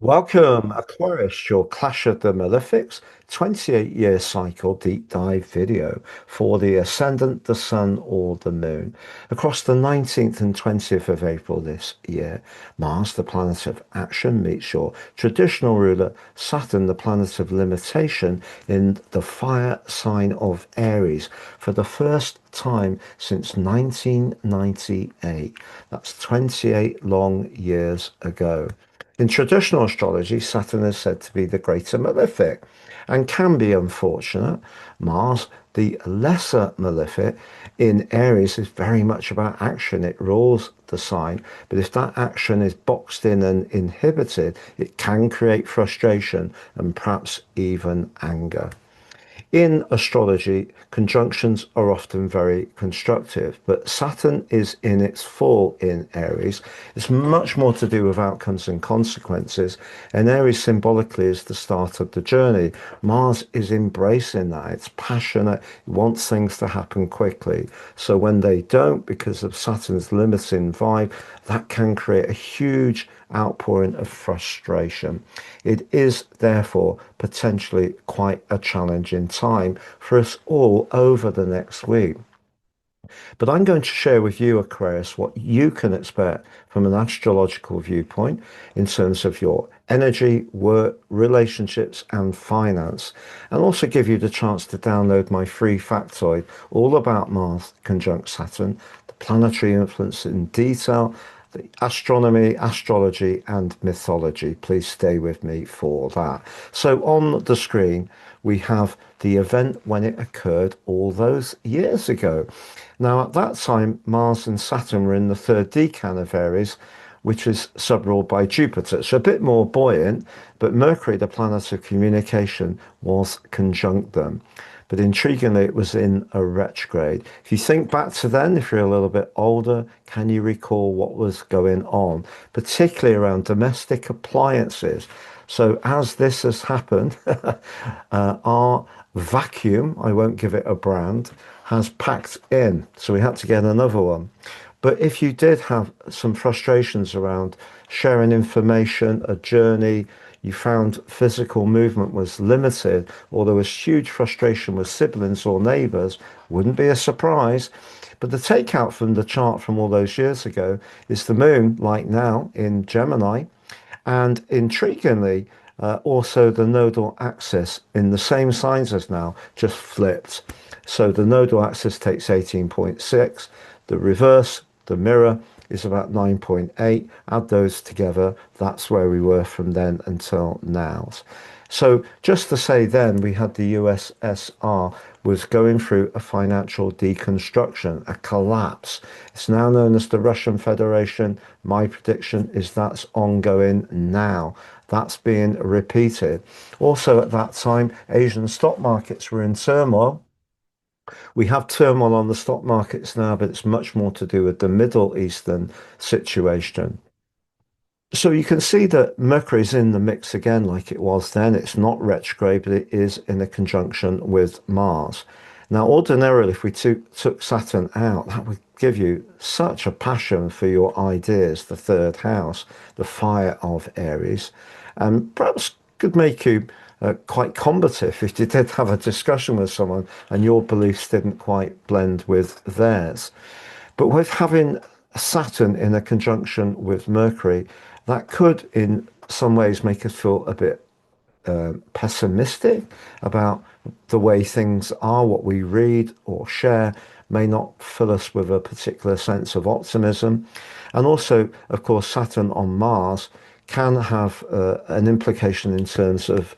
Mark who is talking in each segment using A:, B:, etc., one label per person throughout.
A: Welcome, Aquarius, your Clash of the Malefics 28-year cycle deep dive video for the Ascendant, the Sun, or the Moon. Across the 19th and 20th of April this year, Mars, the planet of action, meets your traditional ruler, Saturn, the planet of limitation, in the fire sign of Aries for the first time since 1998. That's 28 long years ago. In traditional astrology, Saturn is said to be the greater malefic and can be unfortunate. Mars, the lesser malefic, in Aries is very much about action. It rules the sign, but if that action is boxed in and inhibited, it can create frustration and perhaps even anger. In astrology, conjunctions are often very constructive, but Saturn is in its full in Aries. It's much more to do with outcomes and consequences, and Aries symbolically is the start of the journey. Mars is embracing that. It's passionate, it wants things to happen quickly. So when they don't, because of Saturn's limiting vibe, that can create a huge outpouring of frustration. It is therefore potentially quite a challenging time for us all over the next week. But I'm going to share with you, Aquarius, what you can expect from an astrological viewpoint in terms of your energy, work, relationships, and finance, and also give you the chance to download my free factoid all about Mars conjunct Saturn, the planetary influence in detail, the astronomy, astrology, and mythology. Please stay with me for that. So on the screen, we have the event when it occurred all those years ago. Now, at that time, Mars and Saturn were in the third decan of Aries, which is subruled by Jupiter. So a bit more buoyant, but Mercury, the planet of communication, was conjunct them. But intriguingly, it was in a retrograde. If you think back to then, if you're a little bit older, can you recall what was going on, particularly around domestic appliances? So as this has happened, our vacuum, I won't give it a brand, has packed in. So we had to get another one. But if you did have some frustrations around sharing information, a journey, you found physical movement was limited, or there was huge frustration with siblings or neighbors, wouldn't be a surprise. But the takeout from the chart from all those years ago is the moon, like now, in Gemini, and intriguingly, also the nodal axis in the same signs as now, just flipped. So the nodal axis takes 18.6, the reverse, the mirror, is about 9.8. Add those together, that's where we were from then until now. So just to say then, we had the USSR was going through a financial deconstruction, a collapse. It's now known as the Russian Federation. My prediction is that's ongoing now. That's being repeated. Also at that time, Asian stock markets were in turmoil. We have turmoil on the stock markets now, but it's much more to do with the Middle Eastern situation. So you can see that Mercury's in the mix again, like it was then. It's not retrograde, but it is in a conjunction with Mars. Now, ordinarily, if we took Saturn out, that would give you such a passion for your ideas, the third house, the fire of Aries, and perhaps could make you quite combative if you did have a discussion with someone and your beliefs didn't quite blend with theirs. But with having Saturn in a conjunction with Mercury, that could in some ways make us feel a bit pessimistic about the way things are. What we read or share may not fill us with a particular sense of optimism. And also, of course, Saturn on Mars can have an implication in terms of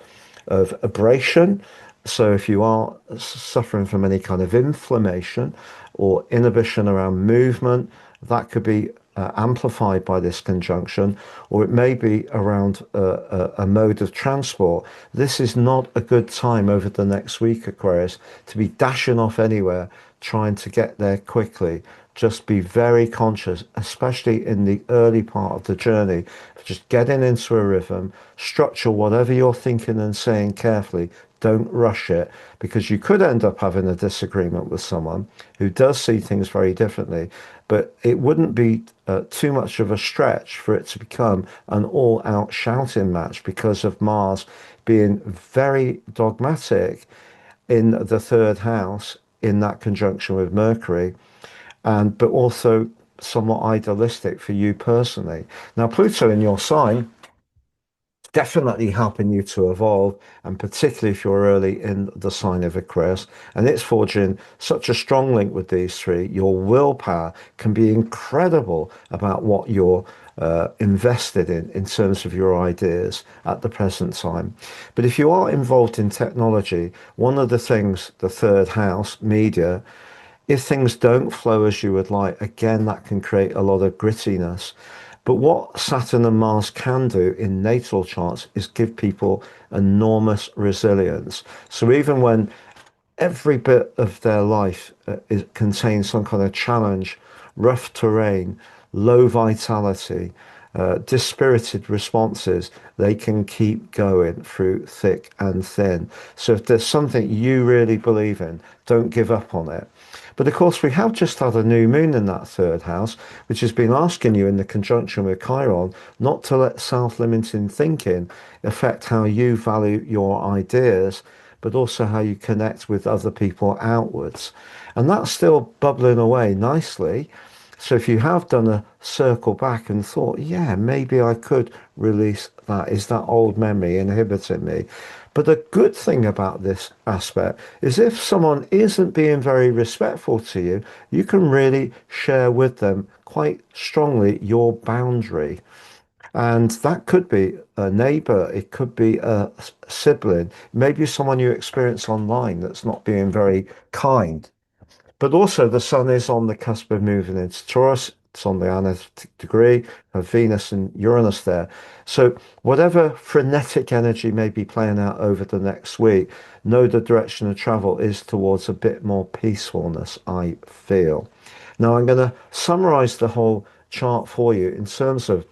A: abrasion. So if you are suffering from any kind of inflammation or inhibition around movement, that could be amplified by this conjunction, or it may be around a mode of transport. This is not a good time over the next week, Aquarius, to be dashing off anywhere, trying to get there quickly. Just be very conscious, especially in the early part of the journey, just getting into a rhythm, structure whatever you're thinking and saying carefully. Don't rush it because you could end up having a disagreement with someone who does see things very differently, but it wouldn't be too much of a stretch for it to become an all-out shouting match because of Mars being very dogmatic in the third house in that conjunction with Mercury, and but also somewhat idealistic for you personally. Now, Pluto in your sign definitely helping you to evolve, and particularly if you're early in the sign of Aquarius, and it's forging such a strong link with these three. Your willpower can be incredible about what you're invested in terms of your ideas at the present time. But if you are involved in technology, one of the things, the third house, media, if things don't flow as you would like, again, that can create a lot of grittiness. But what Saturn and Mars can do in natal charts is give people enormous resilience. So even when every bit of their life contains some kind of challenge, rough terrain, low vitality, dispirited responses, they can keep going through thick and thin. So if there's something you really believe in, don't give up on it. But of course, we have just had a new moon in that third house, which has been asking you in the conjunction with Chiron not to let self-limiting thinking affect how you value your ideas, but also how you connect with other people outwards. And that's still bubbling away nicely. So if you have done a circle back and thought, yeah, maybe I could release that, is that old memory inhibiting me? But the good thing about this aspect is if someone isn't being very respectful to you, you can really share with them quite strongly your boundary. And that could be a neighbor, it could be a sibling, maybe someone you experience online that's not being very kind. But also, the Sun is on the cusp of moving into Taurus. It's on the analytic degree of Venus and Uranus there. So, whatever frenetic energy may be playing out over the next week, know the direction of travel is towards a bit more peacefulness, I feel. Now, I'm going to summarize the whole chart for you in terms of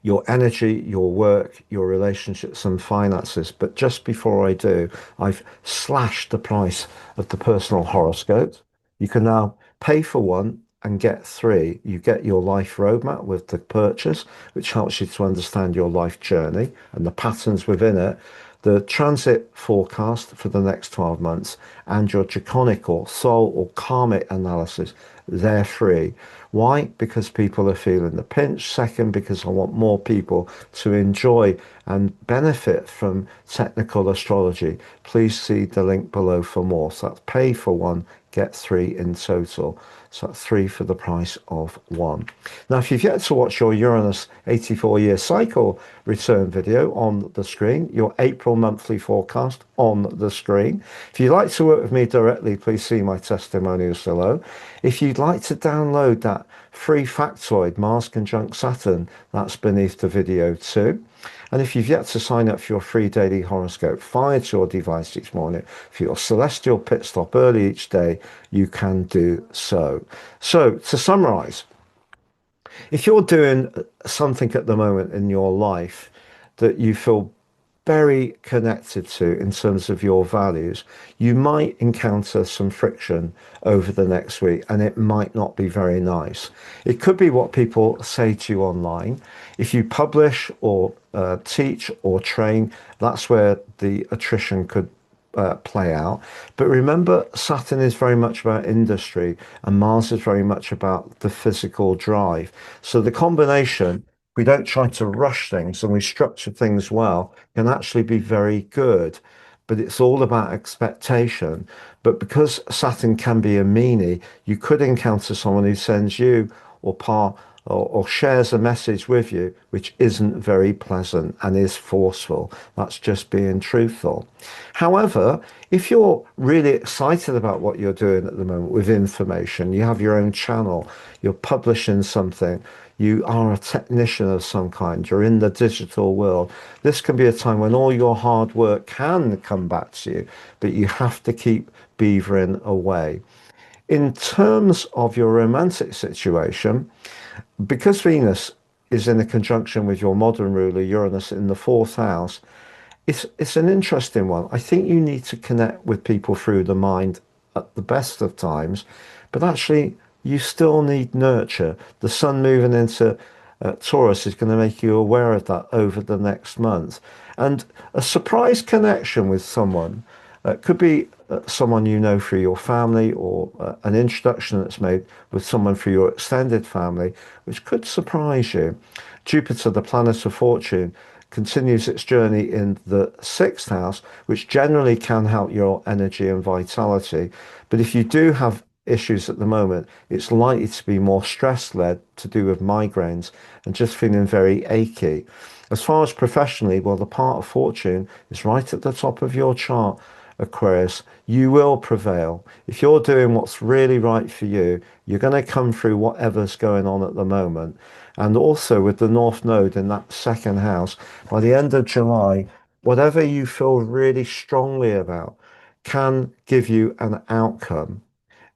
A: your energy, your work, your relationships and finances. But just before I do, I've slashed the price of the personal horoscope. You can now pay for one and get three. You get your life roadmap with the purchase, which helps you to understand your life journey and the patterns within it, the transit forecast for the next 12 months, and your draconic or soul or karmic analysis. They're free. Why? Because people are feeling the pinch. Second, because I want more people to enjoy and benefit from technical astrology. Please see the link below for more. So that's pay for one, get three in total. So that's three for the price of one. Now, if you've yet to watch your Uranus 84-year cycle return video on the screen, your April monthly forecast on the screen. If you'd like to work with me directly, please see my testimonials below. If you'd like to download that free factoid, Mars Conjunct Saturn, that's beneath the video too. And if you've yet to sign up for your free daily horoscope fired to your device each morning for your celestial pit stop early each day, you can do so. So to summarize, if you're doing something at the moment in your life that you feel very connected to in terms of your values, you might encounter some friction over the next week and it might not be very nice. It could be what people say to you online. If you publish or teach or train, that's where the attrition could play out. But remember, Saturn is very much about industry and Mars is very much about the physical drive. So the combination, we don't try to rush things and we structure things well, can actually be very good. But it's all about expectation. But because Saturn can be a meanie, you could encounter someone who sends you or or shares a message with you which isn't very pleasant and is forceful. That's just being truthful. However, if you're really excited about what you're doing at the moment with information, you have your own channel, you're publishing something, you are a technician of some kind, you're in the digital world, this can be a time when all your hard work can come back to you, but you have to keep beavering away. In terms of your romantic situation, because Venus is in a conjunction with your modern ruler, Uranus, in the fourth house, it's an interesting one. I think you need to connect with people through the mind at the best of times, but actually you still need nurture. The sun moving into Taurus is going to make you aware of that over the next month. And a surprise connection with someone could be someone you know through your family, or an introduction that's made with someone through your extended family, which could surprise you. Jupiter, the planet of fortune, continues its journey in the sixth house, which generally can help your energy and vitality. But if you do have issues at the moment, it's likely to be more stress led, to do with migraines and just feeling very achy. As far as professionally, well, the part of fortune is right at the top of your chart, Aquarius. You will prevail. If you're doing what's really right for you, you're going to come through whatever's going on at the moment. And also with the North Node in that second house, by the end of July, whatever you feel really strongly about can give you an outcome.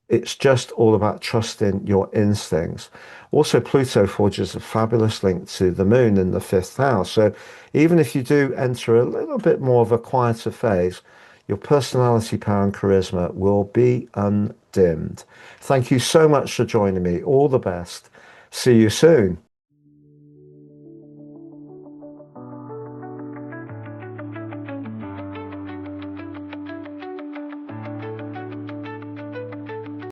A: It's just all about trusting your instincts. Also, Pluto forges a fabulous link to the moon in the fifth house. So even if you do enter a little bit more of a quieter phase, your personality, power, and charisma will be undimmed. Thank you so much for joining me. All the best. See you soon.